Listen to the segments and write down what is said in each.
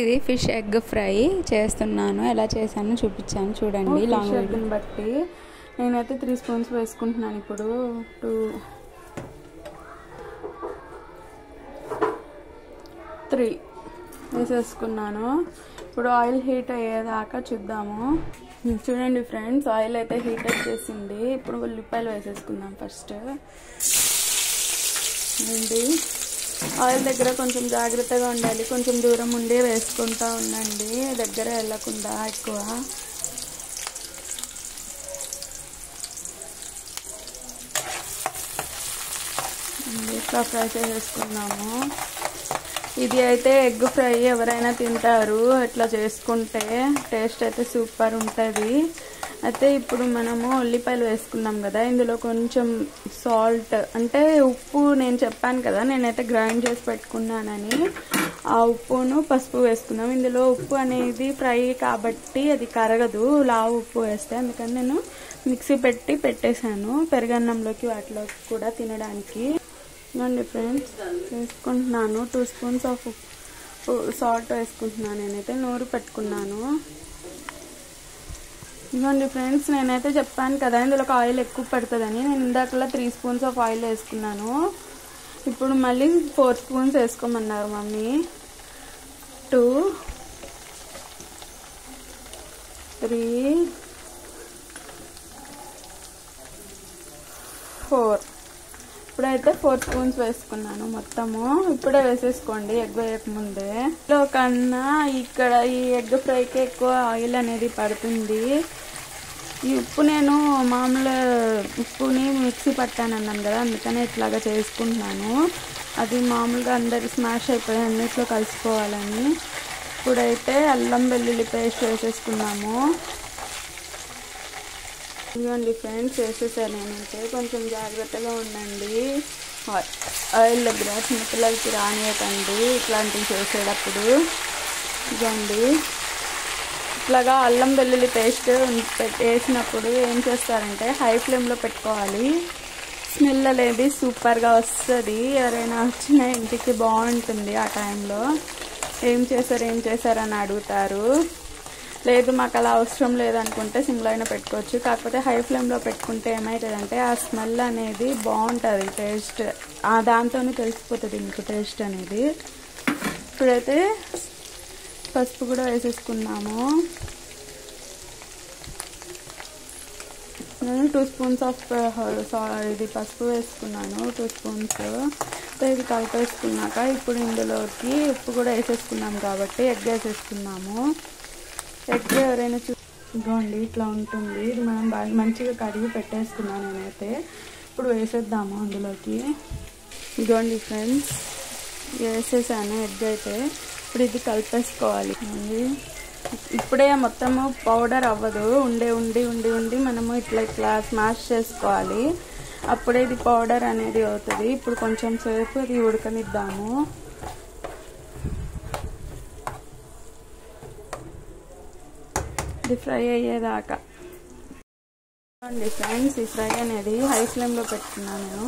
ఇది fish egg fry చేస్తున్నాను. ఎలా చేశానో చూపించాను చూడండి. లాంగ్ ఎగ్ని బట్టి నేనైతే 3 స్పూన్స్ వేసుకుంటున్నాను. ఇప్పుడు 3 వేసేసుకున్నాను. ఇప్పుడు ఆయిల్ హీట్ అయ్యేదాకా చూద్దాము. చూడండి ఫ్రెండ్స్, ఆయిల్ అయితే హీట్ వచ్చేసింది. ఇప్పుడు ఉల్లిపాయలు వేసేసుకుందాం. ఫస్ట్ ఆయిల్ దగ్గర కొంచెం జాగ్రత్తగా ఉండాలి. కొంచెం దూరం ఉండి వేసుకుంటూ ఉండండి, దగ్గర వెళ్ళకుండా ఎక్కువ. ఇట్లా ఫ్రై చేసేసుకున్నాము. ఇది అయితే ఎగ్ ఫ్రై ఎవరైనా తింటారు ఇట్లా చేసుకుంటే. టేస్ట్ అయితే సూపర్ ఉంటుంది. అయితే ఇప్పుడు మనము ఉల్లిపాయలు వేసుకున్నాం కదా, ఇందులో కొంచెం సాల్ట్ అంటే ఉప్పు, నేను చెప్పాను కదా నేనైతే గ్రైండ్ చేసి పెట్టుకున్నానని, ఆ ఉప్పును పసుపు వేసుకున్నాం. ఇందులో ఉప్పు అనేది ఫ్రై కాబట్టి అది కరగదు లావు ఉప్పు వేస్తే, అందుకని నేను మిక్సీ పెట్టేశాను పెరుగన్నంలోకి వాటిలోకి కూడా తినడానికి. ఇవ్వండి ఫ్రెండ్స్, వేసుకుంటున్నాను 2 స్పూన్స్ ఆఫ్ సాల్ట్ వేసుకుంటున్నాను. నేనైతే నూరు పెట్టుకున్నాను. ఇవ్వండి ఫ్రెండ్స్, నేనైతే చెప్పాను కదా ఇందులో ఆయిల్ ఎక్కువ పడుతుందని, నేను ఇందాకలా 3 స్పూన్స్ ఆఫ్ ఆయిల్ వేసుకున్నాను. ఇప్పుడు మళ్ళీ 4 స్పూన్స్ వేసుకోమన్నారు మమ్మీ. 2 3 4 ఇప్పుడైతే 4 స్పూన్స్ వేసుకున్నాను మొత్తము. ఇప్పుడే వేసేసుకోండి ఎగ్ వేయకముందే. కన్నా ఇక్కడ ఈ ఎగ్ ఫ్రైకి ఎక్కువ ఆయిల్ అనేది పడుతుంది. ఈ ఉప్పు నేను మామూలు ఉప్పుని మిక్సీ పట్టాను అన్నాను కదా, అందుకనే ఇట్లాగా చేసుకుంటున్నాను. అది మామూలుగా అందరి స్మాష్ అయిపోయి అన్నిట్లో కలిసిపోవాలని. ఇప్పుడైతే అల్లం వెల్లుల్లి పేస్ట్ వేసేసుకున్నాము. ఇవ్వండి ఫ్రెండ్స్, వేసేసాను నేనైతే. కొంచెం జాగ్రత్తగా ఉండండి, ఆయిల్ దగ్గర చిన్నపిల్లలకి రానియకండి ఇట్లాంటివి చేసేటప్పుడు. ఇవ్వండి, ఇట్లాగా అల్లం వెల్లుల్లి పేస్ట్ వేసినప్పుడు ఏం చేస్తారంటే హై ఫ్లేమ్లో పెట్టుకోవాలి. స్మెల్ అనేది సూపర్గా వస్తుంది. ఎవరైనా వచ్చిన ఇంటికి బాగుంటుంది. ఆ టైంలో ఏం చేశారని అడుగుతారు. లేదు మాకు అలా అవసరం లేదనుకుంటే సిమ్లో అయినా పెట్టుకోవచ్చు. కాకపోతే హై ఫ్లేమ్లో పెట్టుకుంటే ఏమవుతుందంటే ఆ స్మెల్ అనేది బాగుంటుంది. టేస్ట్ దాంతోనే తెలిసిపోతుంది మీకు టేస్ట్ అనేది. ఇప్పుడైతే పసుపు కూడా వేసేసుకున్నాము. నేను 2 స్పూన్స్ ఆఫ్ ఇది పసుపు వేసుకున్నాను. 2 స్పూన్స్. ఇది కలిపేసుకున్నాక ఇప్పుడు ఇందులోకి ఉప్పు కూడా వేసేసుకున్నాం కాబట్టి ఎగ్ వేసేసుకున్నాము. ఎగ్ ఎవరైనా ఇదిగోండి ఇట్లా ఉంటుంది. ఇది మనం బాగా మంచిగా కడిగి పెట్టేసుకున్నాను నేనైతే. ఇప్పుడు వేసేద్దాము అందులోకి. ఇదిగోండి ఫ్రెండ్స్, వేసేసాను ఎగ్ అయితే. ఇప్పుడు ఇది కలిపేసుకోవాలి. ఇప్పుడే మొత్తము పౌడర్ అవ్వదు, ఉండి మనము ఇట్లా స్మాష్ చేసుకోవాలి. అప్పుడే ఇది పౌడర్ అనేది అవుతుంది. ఇప్పుడు కొంచెం సేపు ఇది ఉడకనిద్దాము. ఇది ఫ్రై అయ్యేదాకా. చూడండి ఫ్రెండ్స్, ఈ ఫ్రై అనేది హై ఫ్లేమ్లో పెట్టుకున్నాను.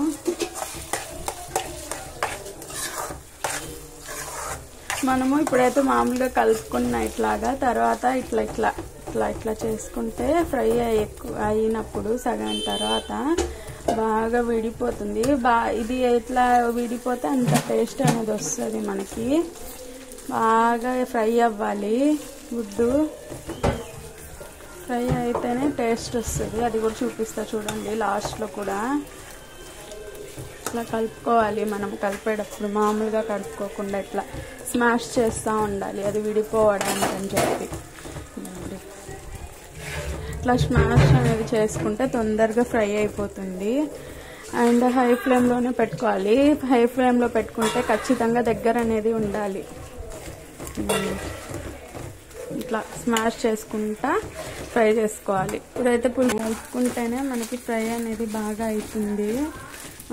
మనము ఇప్పుడైతే మామూలుగా కలుపుకున్న ఇట్లాగా తర్వాత ఇట్లా చేసుకుంటే ఫ్రై అయినప్పుడు సగం తర్వాత బాగా విడిపోతుంది. ఇది ఇట్లా విడిపోతే అంత టేస్ట్ అనేది వస్తుంది మనకి. బాగా ఫ్రై అవ్వాలి. గుడ్డు ఫ్రై అయితేనే టేస్ట్ వస్తుంది. అది కూడా చూపిస్తా చూడండి లాస్ట్లో కూడా. ఇట్లా కలుపుకోవాలి. మనం కలిపేటప్పుడు మామూలుగా కలుపుకోకుండా ఇట్లా స్మాష్ చేస్తూ ఉండాలి, అది విడిపోవడానికి అని చెప్పి. ఇట్లా స్మాష్ అనేది చేసుకుంటే తొందరగా ఫ్రై అయిపోతుంది. అండ్ హై ఫ్లేమ్లోనే పెట్టుకోవాలి. హై ఫ్లేమ్లో పెట్టుకుంటే ఖచ్చితంగా దగ్గర అనేది ఉండాలి. ఇట్లా స్మాష్ చేసుకుంటా ఫ్రై చేసుకోవాలి. ఇప్పుడైతే కలుపుకుంటేనే మనకి ఫ్రై అనేది బాగా అవుతుంది.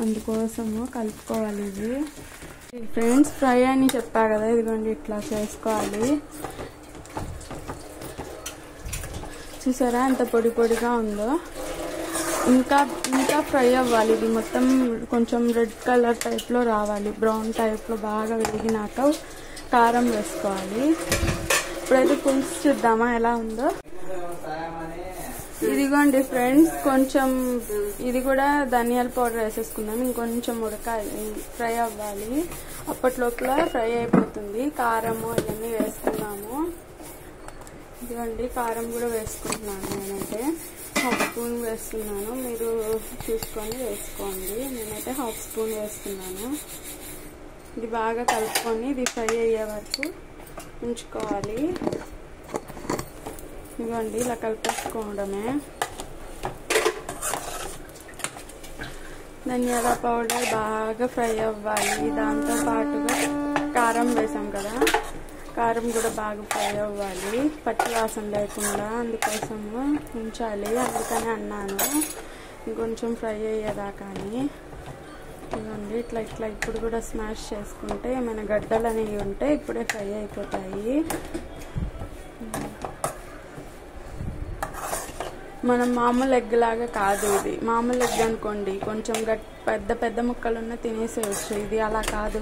అందుకోసము కలుపుకోవాలి. ఇది ఫ్రెండ్స్ ఫ్రై అని చెప్పా కదా, ఇదిగోండి ఇట్లా చేసుకోవాలి. చూసారా ఎంత పొడి పొడిగా ఉందో. ఇంకా ఫ్రై అవ్వాలి. ఇది మొత్తం కొంచెం రెడ్ కలర్ టైప్లో రావాలి, బ్రౌన్ టైప్లో బాగా వేగినాక కారం వేసుకోవాలి. ఇప్పుడైతే పులుసు చూద్దామా ఎలా ఉందో. ఇదిగోండి ఫ్రెండ్స్, కొంచెం ఇది కూడా ధనియాల పౌడర్ వేసేసుకుందాం. ఇంకొంచెం ఫ్రై అవ్వాలి. అప్పట్లోపల ఫ్రై అయిపోతుంది. కారము ఇవన్నీ వేసుకున్నాము. ఇదిగోండి కారం కూడా వేసుకుంటున్నాను. నేనైతే హాఫ్ స్పూన్ వేస్తున్నాను. మీరు చూసుకొని వేసుకోండి. నేనైతే హాఫ్ స్పూన్ వేస్తున్నాను. ఇది బాగా కలుపుకొని ఇది ఫ్రై అయ్యే వరకు ఉంచుకోవాలి. ఇదిగోండి ఇలా కలిపేసుకోవడమే. ధనియాల పౌడర్ బాగా ఫ్రై అవ్వాలి. దాంతో పాటుగా కారం వేసాం కదా, కారం కూడా బాగా ఫ్రై అవ్వాలి, పచ్చి వాసన లేకుండా. అందుకోసము ఉంచాలి, అందుకని అన్నాను ఇంకొంచెం ఫ్రై అయ్యేదాకాని. ఇదిగోండి ఇట్లా ఇట్లా ఇప్పుడు కూడా స్మాష్ చేసుకుంటే ఏమైనా గడ్డలు అనేవి ఉంటే ఇప్పుడే ఫ్రై అయిపోతాయి. మనం మామూలు ఎగ్ లాగా కాదు ఇది. మామూలు ఎగ్ అనుకోండి కొంచెం పెద్ద పెద్ద ముక్కలున్న తినేసేయచ్చు. ఇది అలా కాదు,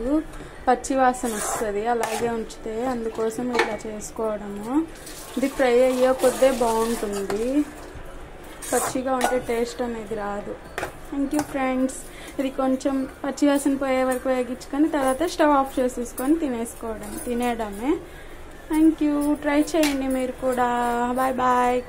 పచ్చి వాసన వస్తుంది అలాగే ఉంచితే. అందుకోసం ఇట్లా చేసుకోవడము. ఇది ఫ్రై అయ్యే కొద్దే బాగుంటుంది, పచ్చిగా ఉంటే టేస్ట్ అనేది రాదు. Thank you friends. ఇది కొంచెం పచ్చి వాసన పోయే వరకు వేగించుకొని తర్వాత స్టవ్ ఆఫ్ చేసేసుకొని తినేయడమే. Thank you. ట్రై చేయండి మీరు కూడా. Bye bye.